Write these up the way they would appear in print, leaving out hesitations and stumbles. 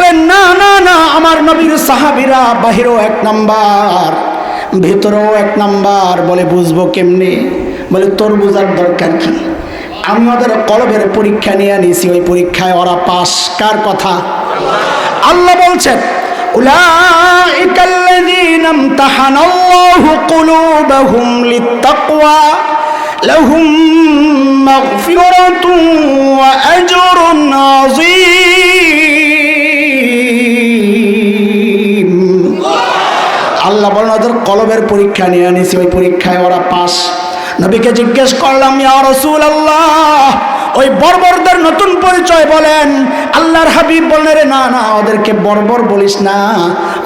বলেন না না না, আমার নবীর সাহাবীরা বাহিরেও এক নাম্বার, ভেতরেও এক নাম্বার। বলে বুঝবো কেমনে? বলে তোর বোঝার দরকার কি? আমি ওদের কলবের পরীক্ষা নিয়ে নিয়েছি, ওই পরীক্ষায় ওরা পাস। কার কথা? আল্লাহ বলছেন উলাইকাল্লাযীনা ইমতাহানাল্লাহু কুলুবাহুম লিত্তাকওয়া লাহুম মাগফিরাতুন ওয়া আজরুন আযীম। আল্লাহ বলেন ওদের কলবের পরীক্ষা নিয়ে নিয়েছি, ওই পরীক্ষায় ওরা পাস। নবীকে জিজ্ঞেস করলাম, ইয়া রাসূলুল্লাহ, ওই বর্বরদের নতুন পরিচয় বলেন। আল্লাহর হাবিব বললেন, রে না না, ওদেরকে বর্বর বলিস না,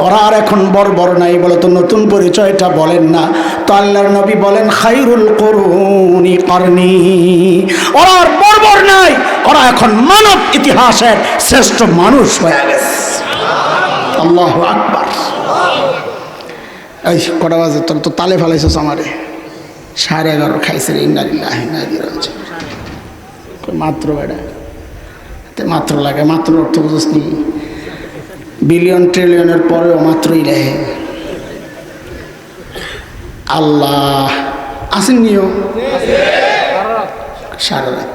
ওরা আর এখন বর্বর নাই। বলে তো নতুন পরিচয়টা বলেন না। তো আল্লাহর নবী বলেন, খায়রুল কুরুনি করনি। ওরা আর বর্বর নাই, ওরা এখন মানব ইতিহাসের শ্রেষ্ঠ মানুষ হয়ে গেছে। আল্লাহু আকবার। এই কটা বাজে? তোর তো তালে ফেলাইছিস আমারে। 11:30 খাইছে রে। ইন্নালিল্লাহি ওয়া ইন্না ইলাইহি রাজিউন। মাত্র বেড়া মাত্র লাগে, মাত্র অর্থ বুঝিস নি? বিলিয়ন ট্রিলিয়নের পরেও মাত্রই লেহে। আল্লাহ আসেন নিও সারা রাত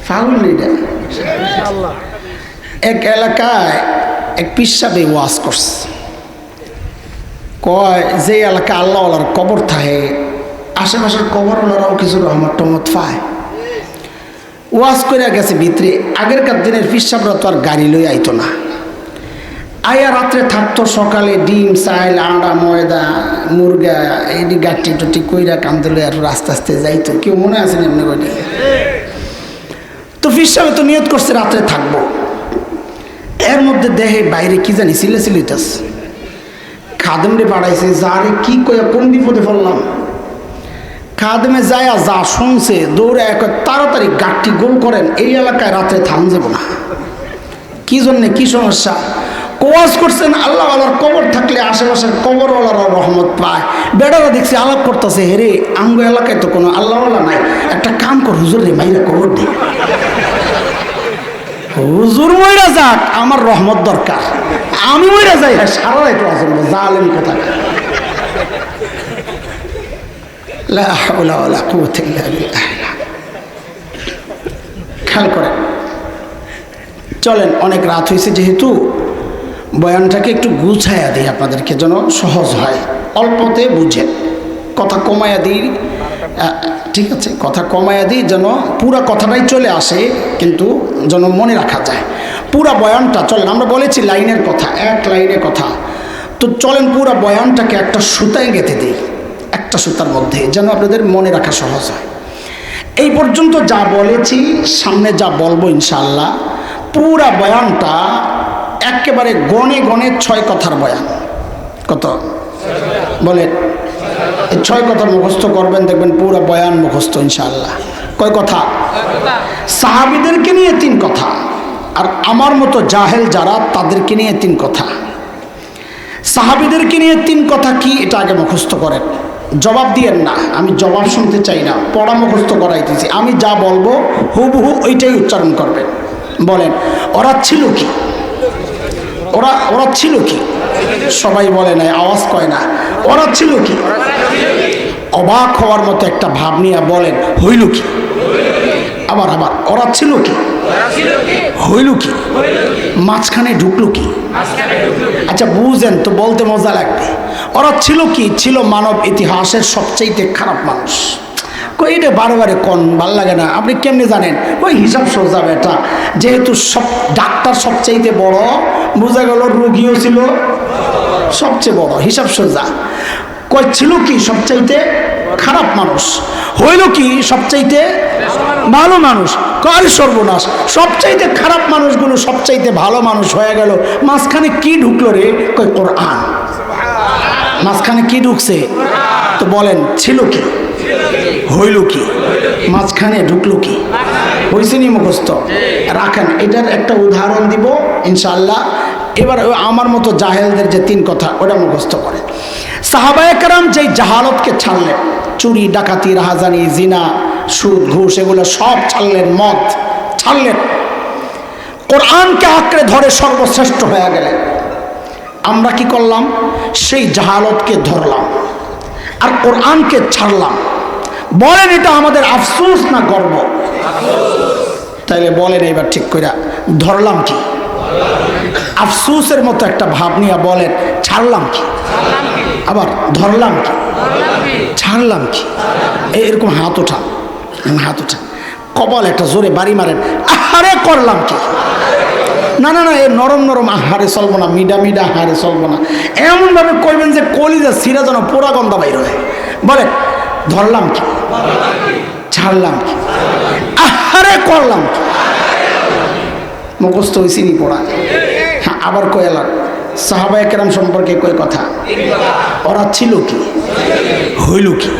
ফাগুন নেই। এক এলাকায় এক পিসাবে ওয়াজ করছে, কয় যে এলাকা আল্লাহ আল্লাহর কবর থাকে, আশেপাশের কবরওয়ালারাও কিছু রহমত টহমত পায়। ওয়াজ করে গেছে ভিতরে। আগেরকার দিনের পিসাবরা তো আর গাড়ি লই আইতো না, আয়া রাত্রে থাকতো, সকালে ডিম চাইল আড়া ময়দা মুরগা এই গাটি টুটি কইরা কান্দে লই আর আস্তে আস্তে যাইতো। কেউ মনে আছে এমনি করে? তো পিসাবে তো নিয়ত করছে রাত্রে থাকবো। এর মধ্যে দেহে বাইরে কি জানি সিলে সিলিটাস খাদেমরে পাঠাইছে, যারে কি কয়া কোন বিপদে পড়লাম। খাদেমে যায় যা শুনছে দৌড়ে এক তাড়াতাড়ি গাঠটি গোল করেন, এই এলাকায় রাত্রে থাম যাব না। কি জন্যে, কি সমস্যা? কোয়াজ করছেন আল্লাহ আল্লাহর কবর থাকলে আশেপাশের কবরওয়ালারা রহমত পায়। বেড়ারা দেখছি আলাপ করতেছে, হেরে আঙ্গ এলাকায় তো কোনো আল্লাহওয়ালা নাই, একটা কাম কর হুজুর রে মাইরা কবর দে। হুজুর মইরা যাক, আমার রহমত দরকার। আমি মইরা যাই, হ্যাঁ সারা রাত ওয়াজ করব, জালেম কথা। লা হাওলা ওয়ালা কুওয়াতা ইল্লা বিল্লাহ। খেয়াল করেন, চলেন অনেক রাত হয়েছে, যেহেতু বয়ানটাকে একটু গুছাইয়া দিই আপনাদেরকে, যেন সহজ হয়, অল্পতে বুঝেন। কথা কমাইয়া দিই, ঠিক আছে? কথা কমাইয়া দিই যেন পুরা কথাটাই চলে আসে, কিন্তু যেন মনে রাখা যায় পুরা বয়ানটা। চলেন, আমরা বলেছি লাইনের কথা, এক লাইনে কথা, তো চলেন পুরা বয়ানটাকে একটা সুতায় গেঁথে দিই, একটা সুতার মধ্যে, যেন আপনাদের মনে রাখা সহজ হয়। এই পর্যন্ত যা বলেছি, সামনে যা বলবো ইনশাআল্লাহ, পুরা বয়ানটা একেবারে গনে গনে 6 কথার বয়ান। কত বলেন? এই 6 কথা মুখস্থ করবেন, দেখবেন পুরা বয়ান মুখস্থ ইনশাআল্লাহ। কয় কথা? সাহাবীদেরকে নিয়ে 3 কথা, আর আমার মতো জাহেল যারা তাদেরকে নিয়ে 3 কথা। সাহাবীদেরকে নিয়ে 3 কথা কি, এটা আগে মুখস্থ করেন। জবাব দিয়েন না, আমি জবাব শুনতে চাই না, পড়া মুখস্থ করাইতেছি। আমি যা বলবো হুবহু ওইটাই উচ্চারণ করবেন। বলেন, ওরা ছিল কি? ওরা ছিল কি? সবাই বলে নাই, আওয়াজ কয় না। ওরা ছিল কি? অবাক হওয়ার মতো একটা ভাব নিয়ে বলেন, হইল কি? আবার ওরা ছিল কি? হইল কি? মাঝখানে ঢুকলো কি? আচ্ছা বুঝেন তো, বলতে মজা লাগবে। ওরা ছিল কি? ছিল মানব ইতিহাসের সবচাইতে খারাপ মানুষ। কই এটা বারে কোন ভাল লাগে না, আপনি কেমনে জানেন? ওই হিসাব সোজা বেটা, যেহেতু সব ডাক্তার সবচাইতে বড়, বোঝা গেল রোগীও ছিল সবচেয়ে বড়, হিসাব সোজা। কই ছিল কি? সবচাইতে খারাপ মানুষ। হইল কি? সবচাইতে ভালো মানুষ। কার সর্বনাশ, সবচাইতে খারাপ মানুষগুলো সবচাইতে ভালো মানুষ হয়ে গেল। মাঝখানে কি ঢুকলো রে? কই কোরআন। মাঝখানে কি ঢুকছে? তো বলেন, ছিল কি? হইল কি? মাঝখানে ঢুকলো কি? হয়েছে নি মুখস্থ? রাখেন, এটার একটা উদাহরণ দিব ইনশাআল্লাহ। এবার আমার মতো জাহেলদের যে 3 কথা, ওটা মুখস্থ করে। সাহাবায়ে কেরাম যেই জাহালতকে ছাড়লেন, চুরি ডাকাতি রাহাজানি জিনা সুদ ঘুষ এগুলো সব ছাড়লেন, মদ ছাড়লেন, কোরআনকে আঁকড়ে ধরে সর্বশ্রেষ্ঠ হয়ে গেলেন। আমরা কি করলাম? সেই জাহালতকে ধরলাম আর কোরআনকে ছাড়লাম। বলেন এটা আমাদের আফসোস না গর্ব? তাইলে বলেন এবার ঠিক করে ধরলাম কি? আফসোসের মতো একটা ভাব নিয়ে বলেন ছাড়লাম কি? আবার ধরলাম কি? ছাড়লাম কি? এরকম হাত ওঠা, হাত ওঠা, কপাল একটা জোরে বাড়ি মারেন, আহারে করলাম কি? না না না, এ নরম নরম আহারে চলবো না, মিডা মিডা আহারে চলবো না, এমনভাবে করবেন যে কলিজা সিরা যেন পোড়া গন্ধা বাইর হয়। বলে ধরলাম কি? ছাড়লাম কি? আহারে করলাম কি? মুখস্থ হয়েছি নি পড়া? হ্যাঁ, আবার কয়েলাম সাহাবায়ে কেরাম সম্পর্কে কয় কথা। ওরা ছিল কি, হইল কি,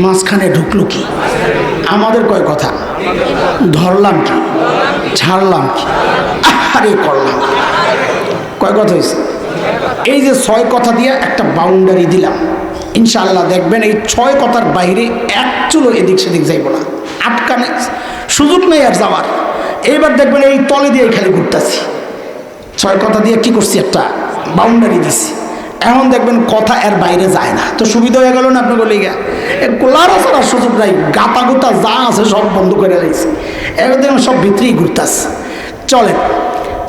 মাঝখানে ঢুকলো কি? আমাদের কয় কথা। ধরলাম কি? ছাড়লাম কি? আরে করলাম। কয় কথা হয়েছে? এই যে 6 কথা দিয়ে একটা বাউন্ডারি দিলাম, ইনশাআল্লাহ দেখবেন এই 6 কথার বাইরে এক চুলো এদিক সেদিক যাইব না, আটকানে সুযোগ নেই আর যাওয়ার। এইবার দেখবেন এই তলে দিয়ে খালি ঘুরতেছি। 6 কথা দিয়ে কি করছি? একটা বাউন্ডারি দিছি। এখন দেখবেন কথা এর বাইরে যায় না, তো সুবিধা হয়ে গেল না আপনার লিগা? এর কোলার আসার সুযোগ নাই, গাতা গোতা যা আছে সব বন্ধ করে দিয়েছে, এবার দেখবেন সব ভিতরেই ঘুরতেছে। চলেন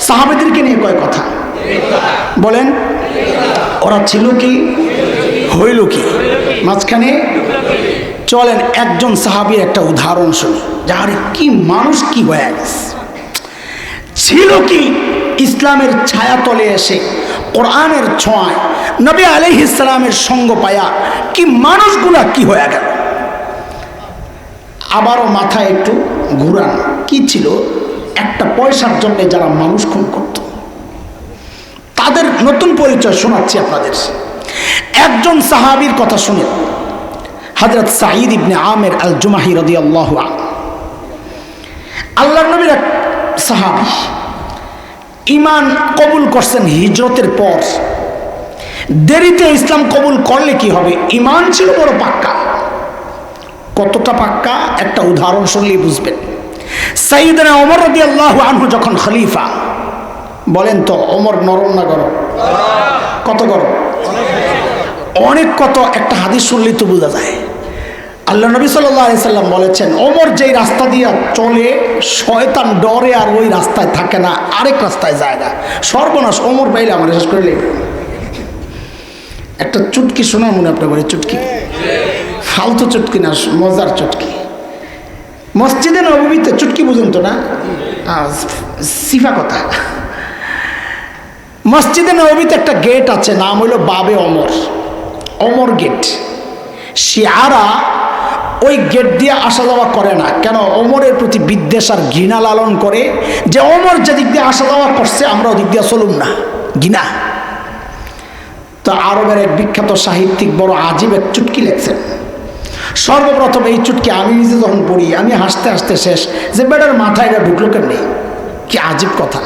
সাহাবেদেরকে নিয়ে কয় কথা বলেন। ওরা ছিল কি, হইল কি, মাঝখানে? চলেন একজন সাহাবীর একটা উদাহরণ শুনি, যার কি মানুষ কি হয়ে গেছে। ছিল কি, ইসলামের ছায়া তলে এসে কোরআনের ছোঁয়ায় নবী আলাইহিস সালামের সঙ্গ পায়া কি মানুষগুলা কি হয়ে গেল। আবারও মাথায় একটু ঘুরান, কি ছিল? একটা পয়সার জন্য যারা মানুষ খুন করত, তাদের নতুন পরিচয় শোনাচ্ছি আপনাদের। একজন সাহাবীর কথা শুনে, হযরত সাঈদ ইবনে আমির আল জুমাহি রাদিয়াল্লাহু আনহু, আল্লাহর নবীর এক সাহাবী, ঈমান কবুল করছেন হিজরতের পর। দেরিতে ইসলাম কবুল করলে কি হবে? ঈমান ছিল বড় পাক্কা। কতটা পাক্কা একটা উদাহরণ শুনলেই বুঝবেন। সাইয়েদনা ওমর রাদিয়াল্লাহু আনহু যখন খলিফা, বলেন তো ওমর নরম না গরম? কত গরম? অনেক। কত একটা হাদিস শুনলেই তো বোঝা যায়। আল্লাহ নবী সাল্লাল্লাহু আলাইহি সাল্লাম বলেছেন, ওমর যেই রাস্তা দিয়ে চলে শয়তান ডরে আর ওই রাস্তায় থাকে না, আরেক রাস্তায় যায় না। সর্বনাশ, ওমর পাইলে আমার শেষ করলে। একটা চুটকি শোনা মনে আপনার বলে, চুটকি, ফালতু চুটকি না, মজার চুটকি। মসজিদে নববীতে চুটকি বুঝুন তো না, সিফা কথা। মসজিদে নববীতে একটা গেট আছে, নাম হইল বাবে ওমর, ওমর গেট। শিয়ারা ওই গেট দিয়ে আসা যাওয়া করে না। কেন? ওমরের প্রতি বিদ্বেষ আর ঘৃণা লালন করে, যে ওমর যেদিক দিয়ে আসা যাওয়া করছে আমরা ওদিক দিয়ে চলুম না, ঘৃণা। তো আরবের এক বিখ্যাত সাহিত্যিক বড় আজীব এক চুটকি লেখছেন। সর্বপ্রথম এই চুটকি আমি নিজে যখন পড়ি, আমি হাসতে হাসতে শেষ, যে বেটার মাথায় এটা ঢুকলো কেন নেই, কি আজীব কথা।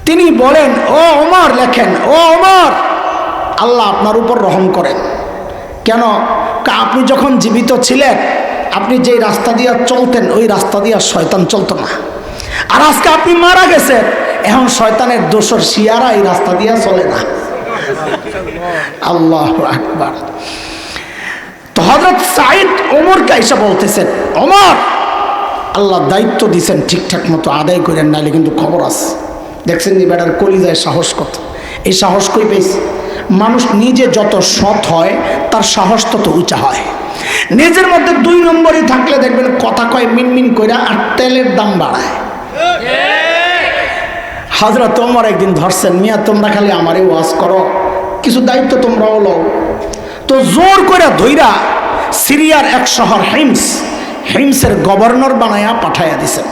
তিনি বলেন, ও ওমর, লেখেন, ও ওমর, আল্লাহ আপনার উপর রহম করেন। কেন? আপনি যখন জীবিত ছিলেন, আপনি যেই রাস্তা দিয়ে চলতেন ওই রাস্তা দিয়ে শয়তান চলতো না, আর আজকে আপনি মারা গেছেন, এখন শয়তানের দোসর শিয়ারা এই রাস্তা দিয়ে চলে না। আল্লাহু আকবার। তো হযরত সাঈদ ওমরকে এসে বলতেছেন, ওমর, আল্লাহ দায়িত্ব দিয়েছেন, ঠিকঠাক মতো আদায় করেন, নাহলে কিন্তু খবর আছে। দেখছেন নি বেটার কলিজায় সাহস কত। এই সাহস কই পেয়েছে? মানুষ নিজে যত সৎ হয় তার সাহস তত উঁচা হয়। নিজের মধ্যে 2 নম্বরই থাকলে দেখবেন কথা কয় মিনমিন কইরা, আর তেলের দাম বাড়ায়। হযরত ওমর একদিন ধরছেন, মিয়া তোমরা খালি আমারে ওয়াজ করো, কিছু দায়িত্ব তোমরাও লও। তো জোর করে ধইরা সিরিয়ার এক শহর হিমসের গভর্নর বানায়া পাঠাইয়া দিছেন।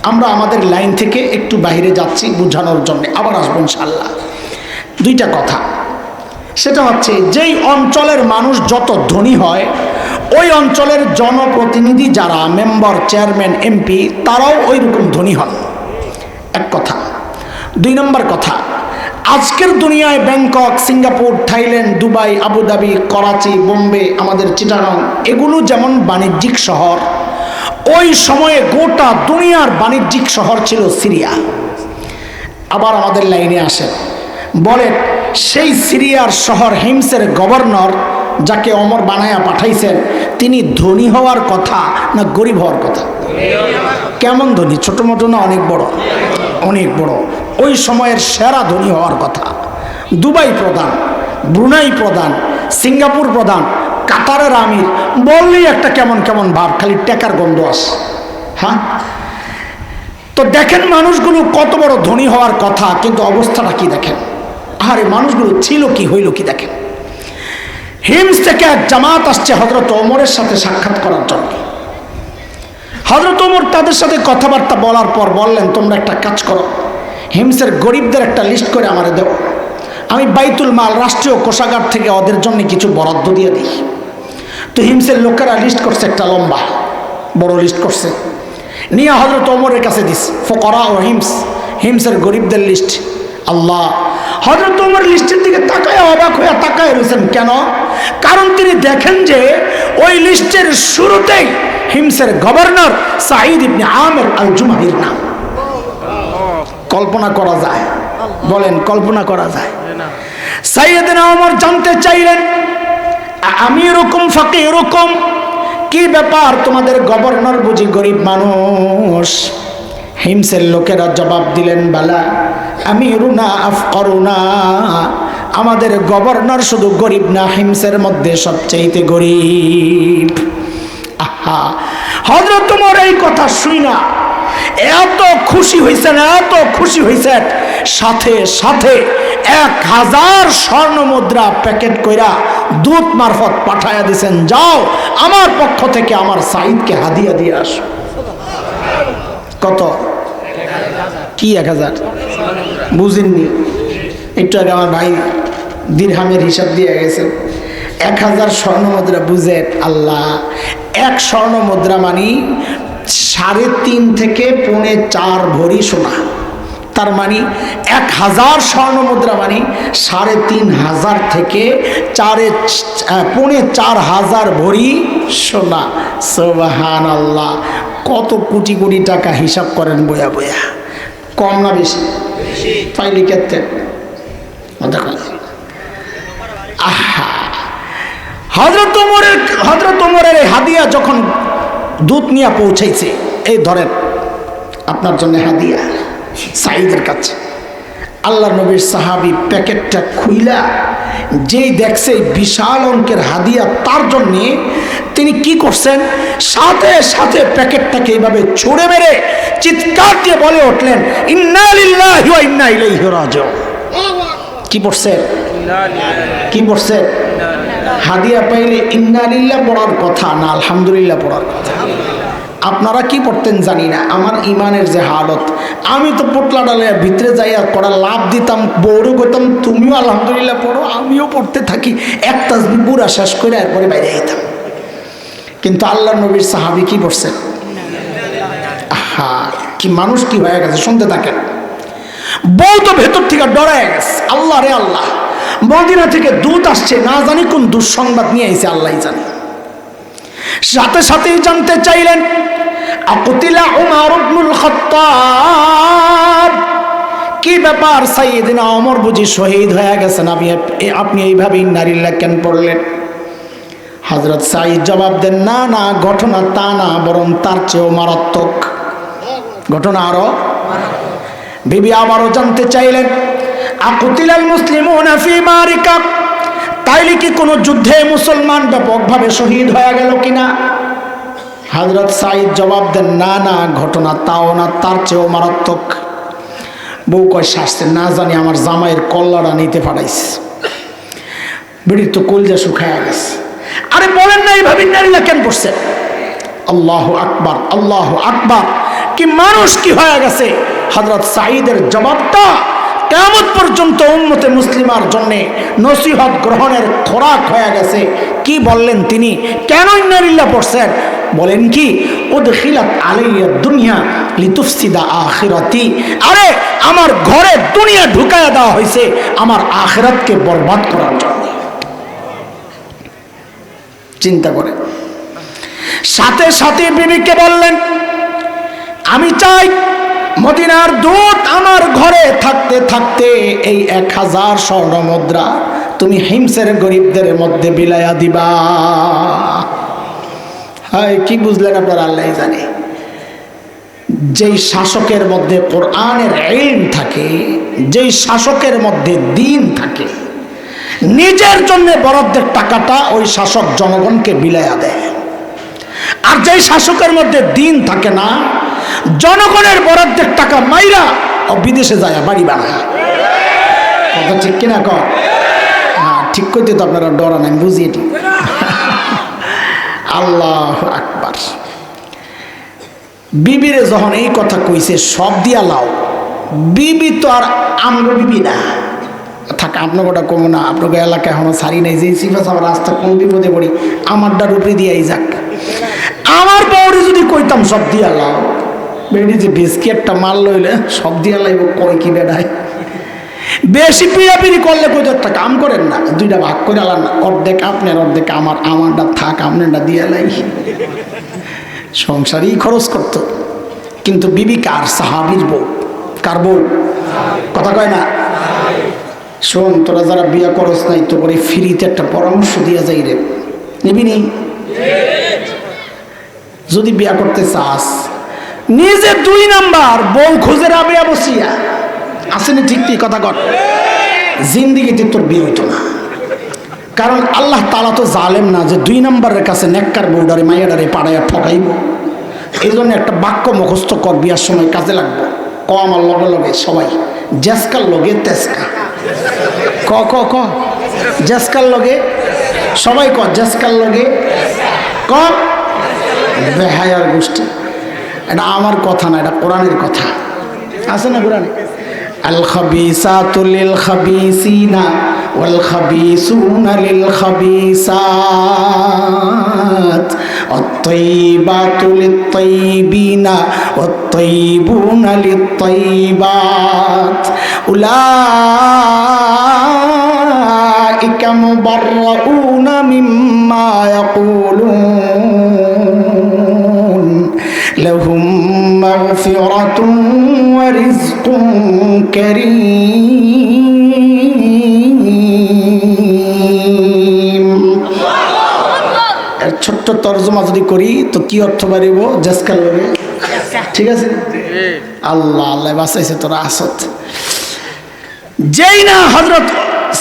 আমরা আমাদের লাইন থেকে একটু বাইরে যাচ্ছি বোঝানোর জন্য, আবার আসবো ইনশাআল্লাহ। 2টা কথা, সেটা হচ্ছে যেই অঞ্চলের মানুষ যত ধনী হয়, ওই অঞ্চলের জনপ্রতিনিধি যারা মেম্বার, চেয়ারম্যান, এমপি, তারাও ওই রকম ধনী হন, এক কথা। 2 নম্বর কথা, আজকের দুনিয়ায় Bangkok, Singapore, Thailand, Dubai, Abu Dhabi, Karachi, Bombay, আমাদের চিটাগাং, এগুলো যেমন বাণিজ্যিক শহর, ওই সময়ে গোটা দুনিয়ার বাণিজ্যিক শহর ছিল সিরিয়া। আবার আমাদের লাইনে আসেন, বলেন সেই সিরিয়ার শহর হিমসের গভর্নর যাকে ওমর বানায়া পাঠাইছেন, তিনি ধনী হওয়ার কথা না গরিব হওয়ার কথা? কেমন ধনী? ছোট মোটো না অনেক বড়? অনেক বড়। ওই সময়ের সেরা ধনী হওয়ার কথা। দুবাই প্রধান, ব্রুনাই প্রধান, সিঙ্গাপুর প্রধান, কাতারের আমির বললেই একটা কেমন কেমন ভাব, খালি টাকার গন্ধ আসে। হ্যাঁ, তো দেখেন মানুষগুলো কত বড় ধনী হওয়ার কথা, কিন্তু অবস্থাটা কি দেখেন। আরে মানুষগুলো ছিল কি, হইল কি দেখেন। হিমস থেকে এক জামাত আসছে হযরত ওমরের সাথে সাক্ষাৎ করার জন্য। হযরত ওমর তাদের সাথে কথাবার্তা বলার পর বললেন, তোমরা একটা কাজ করো, হিমসের গরিবদের একটা লিস্ট করে আমারে দেও, আমি বাইতুল মাল রাষ্ট্রীয় কোষাগার থেকে ওদের জন্য কিছু বরাদ্দ দিয়ে দিই। তো হিমসের লোকেরা লিস্ট করছে, একটা লম্বা বড় লিস্ট করছে, নিয়ে হযরত ওমরের কাছে দিস। ফুকারা ও হিমসের গরিবদের লিস্ট। আল্লাহ, হযরত ওমর লিস্টের দিকে তাকায় অবাক হয়ে তাকায় রয়েছেন। কেন? কারণ তিনি দেখেন যে ওই লিস্টের শুরুতেই হিমসের গভর্নর সাঈদ ইবনে আমির আল জুমাহির নাম। কল্পনা করা যায়? বলেন, কল্পনা করা যায়? সাইয়েদনা ওমর জানতে চাইলেন, আমি এরকম ফাঁকে এরকম কি ব্যাপার, তোমাদের গভর্নর বুঝি গরিব মানুষ? হিমসের লোকেরা জবাব দিলেন, বালা আমিরুনা আফকরুনা, আমাদের গভর্নর শুধু গরিব না, হিমসের মধ্যে সবচেয়ে গরিব। আহা, হযরত ওমর এই কথা শুনা এত খুশি হয়েছেন, এত খুশি হয়েছেন, সাথে সাথে 1000 স্বর্ণ মুদ্রা প্যাকেট কইরা দূত মারফত পাঠায়া দিয়েছেন, যাও আমার পক্ষ থেকে আমার সাঈদকে হাদিয়া দিয়ে আসো। কত? কি 1000? বুঝেননি? একটু আগে আমার ভাই দিরহামের হিসাব দিয়ে গেছে। 1000 স্বর্ণ মুদ্রা, বুঝেন? আল্লাহ, এক স্বর্ণ মুদ্রা মানে 3.5 থেকে 4.25 ভরি সোনা। তার মানে 1000 স্বর্ণ মুদ্রা মানে 3500 থেকে 4.25 ভরি সোনা। সুবহানাল্লাহ, কত কোটি কোটি টাকা, হিসাব করেন বয়া বয়া। কম না বেশি? পাইলি কেতে? আহা, হযরত ওমরের হাদিয়া যখন দূত নিয়ে পৌঁছাইছে, এই ধরেন আপনার জন্য হাদিয়া সাঈদের কাছে। আল্লাহ নবীর সাহাবী প্যাকেটটা খুইলা যেই দেখছে বিশাল অঙ্কের হাদিয়া তার জন্যে, তিনি কি করছেন, সাথে সাথে প্যাকেটটাকে এইভাবে ছুঁড়ে মেরে চিৎকার দিয়ে বলে উঠলেন, ইন্না লিল্লাহি ওয়া ইন্না ইলাইহি রাজিউন। কি পড়ছে? কি পড়ছে? হাদিয়া পাইলে ইন্না লিল্লাহ পড়ার কথা না আলহামদুলিল্লাহ পড়ার কথা। আপনারা কি পড়তেন জানি না, আমার ইমানের যে হালত, আমি তো পোটলা ডালে ভিতরে যাইয়া কড়া লাভ দিতাম, বউরে কইতাম তুমিও আলহামদুলিল্লাহ পড়ো, আমিও পড়তে থাকি, এক তাসবিহ পুরা শেষ করে এরপরে বাইরে যেতাম। কিন্তু আল্লাহ নবীর সাহাবী কি পড়ছেন? আহা, কি মানুষ কি হয়ে গেছে, শুনতে থাকেন। বউ তো ভেতর থেকে ডরায় গেছে, আল্লাহ রে আল্লাহ, মদিনা থেকে দূত আসছে, না জানি কোন দুঃসংবাদ নিয়ে আইছে, আল্লাহই জানে। সাথে সাথেই জানতে চাইলেন, আকুতিলা উমর ইবনুল খাত্তাব, কি ব্যাপার সাইয়েদনা ওমর বুঝি শহীদ হয়ে গেছেন, আপনি এইভাবে ইন্না লিল্লাহ কেন পড়লেন? হযরত সাঈদ জবাব দেন, না না, ঘটনা তা না, বরং তার চেয়েও মারাত্মক ঘটনা। আরো বিবি আবারও জানতে চাইলেন, আকুতিলাল মুসলিমুনা ফি মারিকা, তাইলে কি কোনো যুদ্ধে মুসলমান ব্যাপকভাবে শহীদ হয়ে গেল কিনা? হযরত সাঈদ জবাব দেন, না না, ঘটনা তাও না, তার চেয়েও মারাত্মক। বউ কয় শাস্তে, না জানি আমার জামাইয়ের কল্লাটা নিতে পাঠাইছে, বেড়ির তো কলজা শুকায়া গেছে। আরে বলেন না, এইভাবে নারীরা কেন করছে? আল্লাহু আকবার, আল্লাহু আকবার, কি মানুষ কি হয়ে গেছে। হযরত সাঈদের জবাবটা কিয়ামত পর্যন্ত উম্মতে মুসলিমার জন্য নসিহত গ্রহণের খোরাক হয়ে গেছে। কি বললেন তিনি? কেন ইন্না লিল্লাহ পড়ছেন? বলেন কি, উদখিলাত আলাইয়া দুনিয়া লিতুফসিদা আখিরাতি, আরে আমার ঘরে দুনিয়া ঢুকায়া দেওয়া হয়েছে আমার আখিরাতকে বরবাদ করার জন্য। চিন্তা করে সাথে সাথে বিবিকে বললেন, আমি চাই মদিনার দূত আমার ঘরে থাকতে থাকতে এই 1000 স্বর্ণ মুদ্রা তুমি হিমসের গরিবদের মধ্যে বিলায়া দিবা। হায়, কি বুঝলেন আপনারা? আল্লাহ জানে। যেই শাসকের মধ্যে কোরআনের ইলম থাকে, যেই শাসকের মধ্যে দ্বীন থাকে, নিজের জন্য বরাদ্দের টাকাটা ওই শাসক জনগণকে বিলায়া দেয়। আর যেই শাসকের মধ্যে দ্বীন থাকে না, জনগণের বরাদ্দের টাকা মাইরা ও বিদেশে যায় বাড়ি বানায়। কথা ঠিক কিনা কর? হ্যাঁ, ঠিক করতে তো আপনারা ডরান, আমি বুঝি এটি। আল্লাহু আকবার। বিবিরে যখন এই কথা কইছে, সব দিয়া লাও, বিবি তো আর আমগো বিবি না। থাক, আপনার গোটা কমো না, আপনাকে এলাকা এখনো সারি নাই, যে সিফাস আমার রাস্তা কোন বিপদে পড়ি, আমারটার উপরে দিয়াই যাক। আমার বউরে যদি কইতাম সব দিয়া লাও, বেড়ি যে বিস্কিটটা মাল লইলে সব দিয়া লাইব, কই কি বেড়ায়। বেশি পিড়াপিড়ি করলে কই তো একটা কাম করেন না, 2টা ভাগ করে আলান, অর্ধেক আপনার অর্ধেক আমার, আমারটা থাক আপনারটা দিয়া লাই, সংসারই খরচ করত। কিন্তু বিবি কার? সাহাবীর বউ। কার বউ? কথা কয় না। শোন, তোরা যারা বিয়া করস নাই, তো করে ফ্রিতে একটা পরামর্শ দিয়া যাই রে, নিবি নি? যদি বিয়া করতে চাস, নিজে 2 নাম্বার বউ খুঁজে রাবিয়া বসিয়া আসেনি, ঠিক ঠিক কথা কর, জিন্দিগিতে তোর বিয়ে হইতো না। কারণ আল্লাহ তাআলা তো জালেম না যে 2 নাম্বারের কাছে নেককার বউডারে মাইয়াডারে পাড়াইয়া ঠকাইব। এই জন্য একটা বাক্য মুখস্থ কর, বিয়ার সময় কাজে লাগবে। ক আমার লগে লগে সবাই, জেসকার লগে তেসকা। ক ক ক জেসকার লগে সবাই, ক জেসকার লগে, ক বেহায়ার গোষ্ঠী। এটা আমার কথা না, এটা কোরআনের কথা। আছে না কোরআনে? আল খাবিসাতু লিল খাবিসিনা ওয়াল খাবিসুনা লিল খাবিসাত ওয়াত-তাইয়িবাতু লিত-তাইয়িবিনা ওয়াত-তাইয়িবুনা লিত-তাইয়িবাত উলাইকা মুবাররাউনা মিম্মা ইয়াকুলুন লাহুম মাগফিরাতুন ওয়া রিজকুন কারীম। এর ছোট্ট তরজমা যদি করি তো কি অর্থ বাড়িব? জাসকাল হবে, ঠিক আছে? আল্লাহ আল্লাহ বাঁচাইছে, তোরা আসত। যেই না হযরত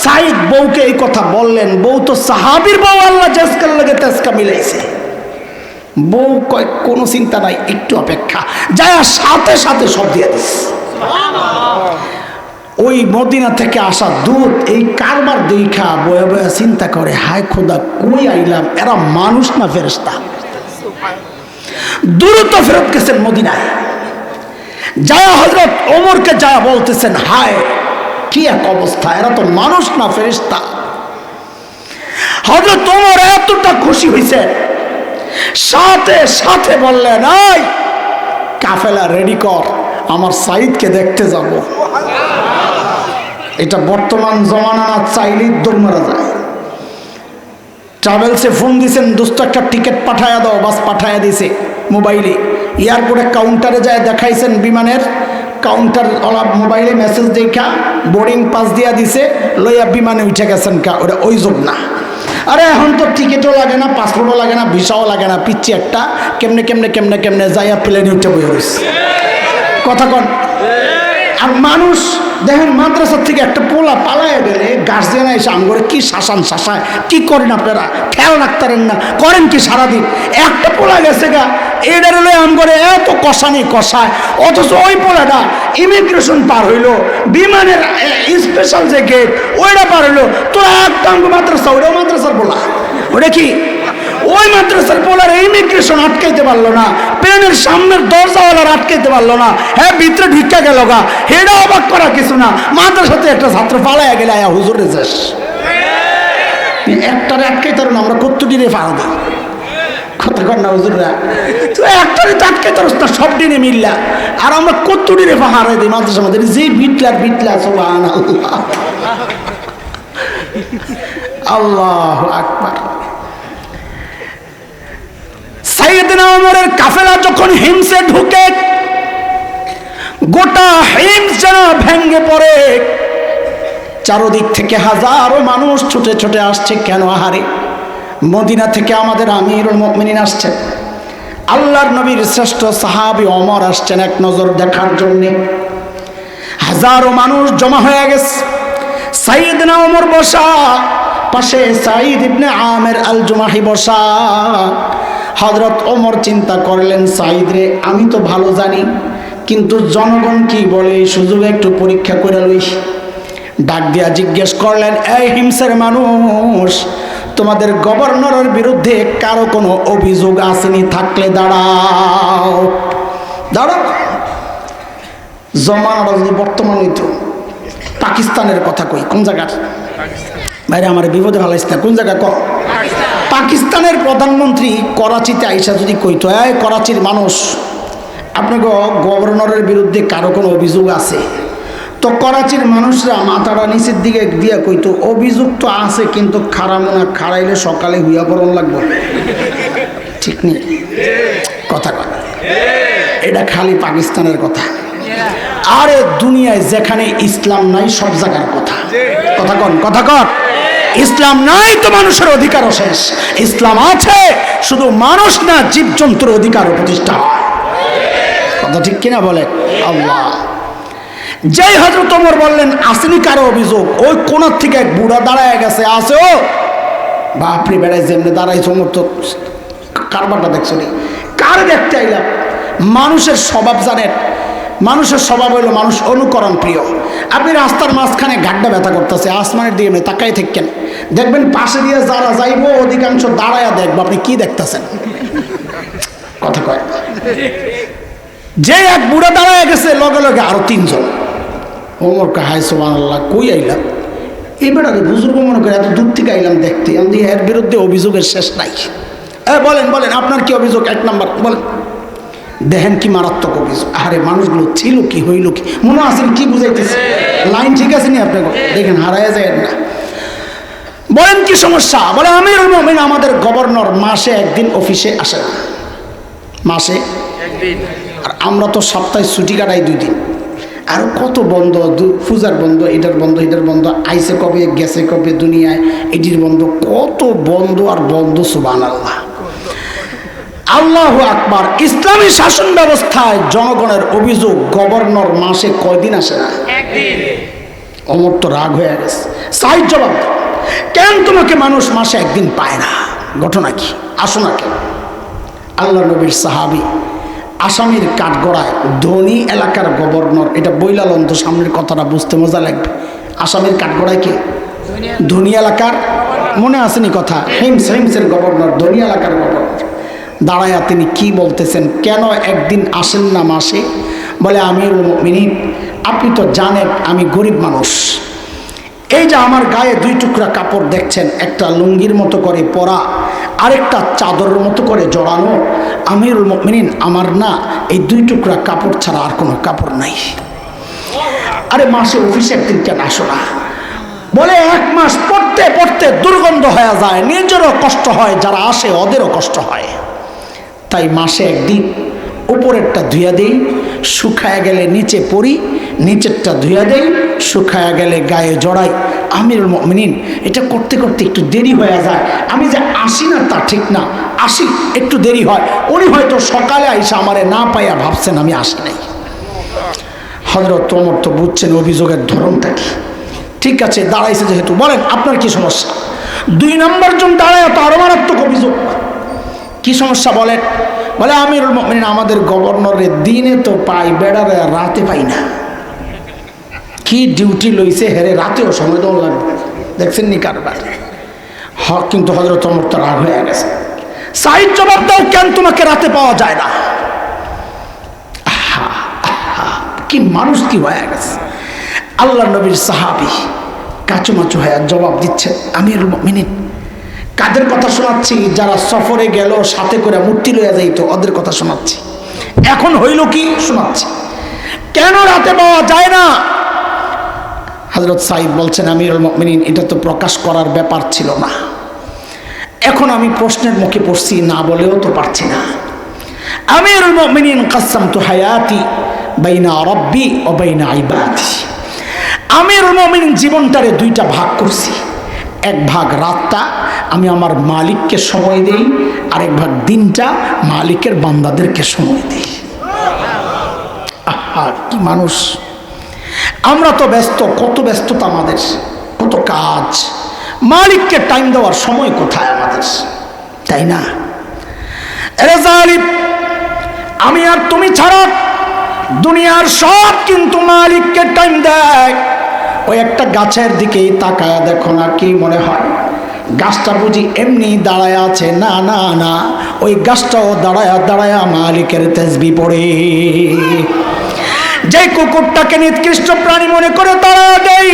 সাইদ বউকে এই কথা বললেন, বউ তো সাহাবীর বউ, আল্লাহ জাসকাল লাগে তেসকা মিলাইছে। বউ কয় কোনো চিন্তা নাই, একটু অপেক্ষা, যায় সাথে সাথে সব দিয়ে দিস। ওই মদিনা থেকে আসা দূত এই কারবার দেখা বয়ে বয়ে চিন্তা করে, হায় খোদা, কই আইলাম, এরা মানুষ না ফেরেশতা। দ্রুত ফেরত গেছেন মদিনায়, যায় হযরত ওমরকে যা বলতেছেন, হায় কি এক অবস্থা, এরা তো মানুষ না ফেরেশতা। হযরত ওমর এতটা খুশি হয়েছে, সাথে সাথে বললেন, এই কাফেলা রেডি কর, আমার সাইদকে দেখতে যাব। এটা বর্তমান জমানা না, চাইলেই দৌড় মারা যায়। ট্রাভেলসে ফোন দিয়েছেন, দোস্ত একটা টিকিট পাঠায়া দাও, বাস পাঠায়া দিছে মোবাইলে। এয়ারপোর্টে কাউন্টারে যায় দেখাইছেন, বিমানের কাউন্টার ওলা মোবাইলে মেসেজ দেখা বোর্ডিং পাস দিয়া দিছে, লইয়া বিমানে উঠে গেছেন। ওটা ওই যোগ না। আরে এখন তো টিকিটও লাগে না, পাসপোর্টও লাগে না, ভিসাও লাগে না, পিচ্ছি একটা কেমনে কেমনে কেমনে কেমনে যাইয়া প্লেনে উঠে বই হয়েছে। কথা কন। আর মানুষ দেখেন, মাদ্রাসার থেকে একটা পোলা পালায় গেলে গার্জিয়ান এসে আম করে কি শাসান শাসায়, কি করেন আপনারা? খেয়াল রাখতেন না, করেন কি সারাদিন? একটা পোলা গেছে গা, এটার হলে আম করে এত কষানি কষায়, অথচ ওই পোলাটা ইমিগ্রেশন পার হইলো, বিমানের স্পেশাল যে গেট ওইটা পার হইলো, তোরা একটা মাদ্রাসা, ওইটাও মাদ্রাসার পোলা, ওটা কি ওই মাদ্রাসার পোলার ইমিগ্রেশন আটকাইতে পারলো না, প্লেনের সামনের দরজাওয়ালার আটকাইতে পারলো না, হ্যাঁ ভিতরে ঢুকা গেল গা, এটা অবাক করা কিছু না। মাদ্রাসাতে একটা ছাত্র পালাইয়া গেলে আয়া হুজুরে যাস, একটারে আটকাইতে পারো না, আমরা কত্তুটিরে পারো না। কথা কর না হুজুররা, তুই একটারে তো আটকাইতে পারস না, সব দিনে মিললা, আর আমরা কত্তুটিরে হারাই দিই মাদ্রাসার মধ্যে, যে বিটলার বিটলা। সুবহানাল্লাহ, আল্লাহু আকবার। সাইয়েদনা ওমরের কাফেলা যখন হিমসে ঢুকে, গোটা হিমস যেন ভেঙে পড়ে। চারদিক থেকে হাজারো মানুষ ছুটে ছুটে আসছে। কেন? আহারে, মদিনা থেকে আমাদের আমিরুল মুমিনিন আসছেন, আল্লাহর নবীর শ্রেষ্ঠ সাহাবী ওমর আসছেন এক নজর দেখার জন্য। হাজারো মানুষ জমা হয়ে গেছে। সাইয়েদনা ওমর বসা, পাশে সাঈদ ইবনে আমের আল জুমাহি বসা। হযরত ওমর চিন্তা করলেন, সাঈদ রে, আমি তো ভালো জানি, কিন্তু জনগণ কি বলে এই সুযোগে একটু পরীক্ষা করে লই। ডাক দিয়া জিজ্ঞেস করলেন, এই হিমসের মানুষ, তোমাদের গভর্নরের বিরুদ্ধে কারো কোনো অভিযোগ আসেনি? থাকলে দাঁড়াও। দাঁড়াও। জমানাটা যদি বর্তমান হইতো, পাকিস্তানের কথা কই, কোন জায়গার বাইরে আমার বিপদে ভালাইস না, কোন জায়গা কর। পাকিস্তানের প্রধানমন্ত্রী করাচিতে আইসা যদি কইতো, এই করাচির মানুষ, আপনাকে গভর্নরের বিরুদ্ধে কারো কোনো অভিযোগ আছে? তো করাচির মানুষরা মাথাটা নিচের দিকে দিয়া কইতো, অভিযোগ তো আছে, কিন্তু খারামো না, খাড়াইলে সকালে হুইয়া পড়ন লাগবে। ঠিক নেই কথা কথা, এটা খালি পাকিস্তানের কথা। আরে দুনিয়ায় যেখানে ইসলাম নাই সব জায়গার কথা। কথা কন, কথা কন। ইসলাম নাই তো মানুষের অধিকারও শেষ। ইসলাম আছে, শুধু মানুষ না, জীবজন্তুর অধিকারও প্রতিষ্ঠা হয়। কথা ঠিক কিনা বলে? আল্লাহ। যেই হযরত ওমর বললেন আসেনি কারো অভিযোগ, ওই কোনার থেকে এক বুড়া দাঁড়ায় গেছে, আছে ও বাপরে বেড়ায় যেমনি দাঁড়াইছে। ওমর তো কারবারটা দেখছো নি, কার দেখতে আইলাম? মানুষের স্বভাব জানেন, মানুষের স্বভাব হইলো মানুষ অনুকরণ প্রিয়। আপনি রাস্তার মাঝখানে গাড্ডা ব্যথা করতেছে, আসমানের দিকে নেই তাকাই থাকেন, দেখবেন পাশে দিয়ে যারা যাইব অধিকাংশ দাঁড়ায়া দেখবো আপনি কি দেখতেছেন। কথা কয়, যে এক বুড়া দাঁড়ায় গেছে, লগে লগে আরো তিনজন। ওমর কাহাই সুবহানাল্লাহ, কই আইলাম? এই বেটাকে বুজুর্গ মনে করে এত দূর থেকে আইলাম দেখতে, আমি এর বিরুদ্ধে অভিযোগের শেষ নাই। বলেন বলেন, আপনার কি অভিযোগ? এক নাম্বার বলেন। দেখেন কি মারাত্মক অভিযোগ। আরে মানুষগুলো ছিল কি, হইল কি, মনে আছেন কি বুঝাইতেছে? লাইন ঠিক আছে নি আপনাকে? দেখেন হারাইয়া যায় না। বলেন কি সমস্যা? বলে আমিরুল মুমিনিন আমাদের গভর্নর মাসে একদিন অফিসে আসে না, মাসে একদিন। আর আমরা তো সপ্তাহে ছুটি কাটাই 2 দিন। আর কত বন্ধ, পূজার বন্ধ, এটার বন্ধ, এটার বন্ধ, আইসে কবে গেছে কবে দুনিয়ায়, এটির বন্ধ, কত বন্ধ আর বন্ধ। সুবহানাল্লাহ, আল্লাহু আকবার। ইসলামী শাসন ব্যবস্থায় জনগণের অভিযোগ গভর্নর মাসে কয়দিন আসে না? একদিন। ওমর তো রাগ হয়ে গেছে। সাইদ জবাব দাও, কেন তোমাকে মানুষ মাসে একদিন পায় না? ঘটনা কি? আসো না কেন? আল্লাহ নবীর সাহাবী আসামির কাঠগড়ায় ধনী এলাকার গভর্নর, এটা বইলালন তো সামনের কথাটা বুঝতে মজা লাগবে। আসামির কাঠগড়ায় কে? ধনী এলাকার, মনে আসেনি কথা? হিমসের গভর্নর, ধনী এলাকার গভর্নর। দাঁড়ায়া তিনি কি বলতেছেন, কেন একদিন আসেন না মাসে? বলে আমিরুল মুমিনিন, আপনি তো জানেন আমি গরিব মানুষ। এই যে আমার গায়ে 2 টুকরা কাপড় দেখছেন, একটা লুঙ্গির মতো করে পরা, আরেকটা চাদরের মতো করে জড়ানো। আমিরুল মুমিনিন, আমার না এই 2 টুকরা কাপড় ছাড়া আর কোনো কাপড় নাই। আরে মাসে অফিসে একদিন কেন আসো না? বলে 1 মাস পড়তে পড়তে দুর্গন্ধ হয়ে যায়, নিজেরও কষ্ট হয়, যারা আসে ওদেরও কষ্ট হয়। তাই মাসে একদিন উপরেরটা ধুইয়া দেই, শুকায়া গেলে নিচে পরি, নিচেরটা ধুইয়া দেই, শুকায়া গেলে গায়ে জড়াই। আমিরুল মুমিনিন, এটা করতে করতে একটু দেরি হয়ে যায়। আমি যে আসি না তা ঠিক না, আসি একটু দেরি হয়। উনি হয়তো সকালে আইসা আমারে না পাইয়া ভাবছেন আমি আসি নাই। হযরত ওমর তো বুঝছেন অভিযোগের ধরনটা কি। ঠিক আছে, দাঁড়াইছে যেহেতু, বলেন আপনার কি সমস্যা? 2 নম্বর জন দাঁড়ায় তো আরো মারাত্মক অভিযোগ। কি সমস্যা বলেন? বলে আমিরুল মুমিনিন, আমাদের গভর্নরের দিনে তো পাই, বেড়ারে রাতে পাই না। কি ডিউটি লইছে হেরে, রাতেও সময় দেওয়া লাগবে। দেখছেন নি কারবার? কিন্তু হযরত ওমর তো রাগ হয়ে গেছে। সাইদ জবাব দাও, কেন তোমাকে রাতে পাওয়া যায় না? কি মানুষ কি হয়ে গেছে। আল্লাহ নবীর সাহাবী কাচুমাচু হয়ে জবাব দিচ্ছেন, আমিরুল মুমিনিন, কাদের কথা শোনাচ্ছি? যারা সফরে গেল সাথে করে মূর্তি লইয়া যাইতো, ওদের কথা শোনাচ্ছি। এখন হইল কি শোনাচ্ছি, কেন রাতে পাওয়া যায় না? হযরত সাঈদ বলছেন, আমিরুল মুমিনিন, এটা তো প্রকাশ করার ব্যাপার ছিল না। এখন আমি প্রশ্নের মুখে পড়ছি, না বলেও তো পারছি না। আমিরুল মুমিনিন কাসসামতু হায়াতি বাইনা রাব্বি ওয়া বাইনা ইবাদি। আমিরুল মুমিনিন জীবনটারে দুইটা ভাগ করছি। এক ভাগ রাতটা আমি আমার মালিককে সময় দেই, আরেক ভাগ দিনটা মালিকের বান্দাদেরকে সময় দিই। আহা, কি মানুষ আমরা! তো ব্যস্ত, কত ব্যস্ততা আমাদের, কত কাজ, মালিককে টাইম দেওয়ার সময় কোথায় আমাদের, তাই না? আরে জালিম, আমি আর তুমি ছাড়া দুনিয়ার সব কিন্তু মালিককে টাইম দেয়। ওই একটা গাছের দিকেই তাকায় দেখো না, কি মনে হয় গাছটা বুঝি এমনি দাঁড়ায় আছে? না না না, ওই গাছটাও দাঁড়ায়া দাঁড়ায়া মালিকের তাসবিহ পড়ে। যে কুকুরটাকে নিকৃষ্ট প্রাণী মনে করে তারা দেই,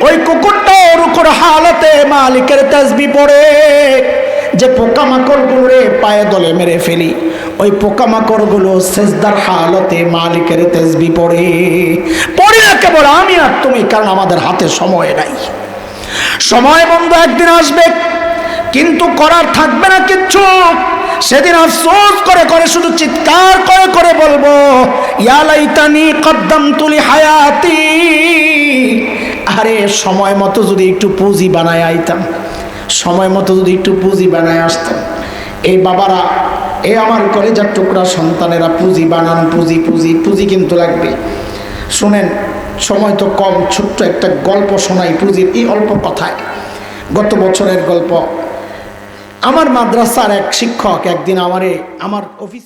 ওই কুকুরটাও রুকুর হালতে মালিকের তাসবিহ পড়ে। যে পোকামাকড়গুলোরে পায়ে দলে মেরে ফেলি, ওই পোকামাকড়গুলো সেজদার হালতে মালিকের তাসবিহ পড়ে। পড়ি না কেবল আমি আর তুমি, কারণ আমাদের হাতে সময় নাই। সময় বন্ধ একদিন আসবে, কিন্তু করার থাকবে না কিচ্ছু। সেদিন আফসোস করে করে, শুধু চিৎকার করে করে বলবো, ইয়া লাইতানি কদ্দামতু লি হায়াতি। আরে সময় মতো যদি একটু পুঁজি বানায় আইতাম, সময় মতো যদি একটু পুঁজি বানায় আসতাম। এই বাবারা, এই আমার কলেজার টুকরা সন্তানেরা, পুঁজি বানান, পুঁজি পুঁজি পুঁজি কিন্তু লাগবে। শুনেন, সময় তো কম, ছোট্ট একটা গল্প শোনাই পুঁজির, এই অল্প কথায়। গত বছরের গল্প। আমার মাদ্রাসার এক শিক্ষক একদিন আমার অফিস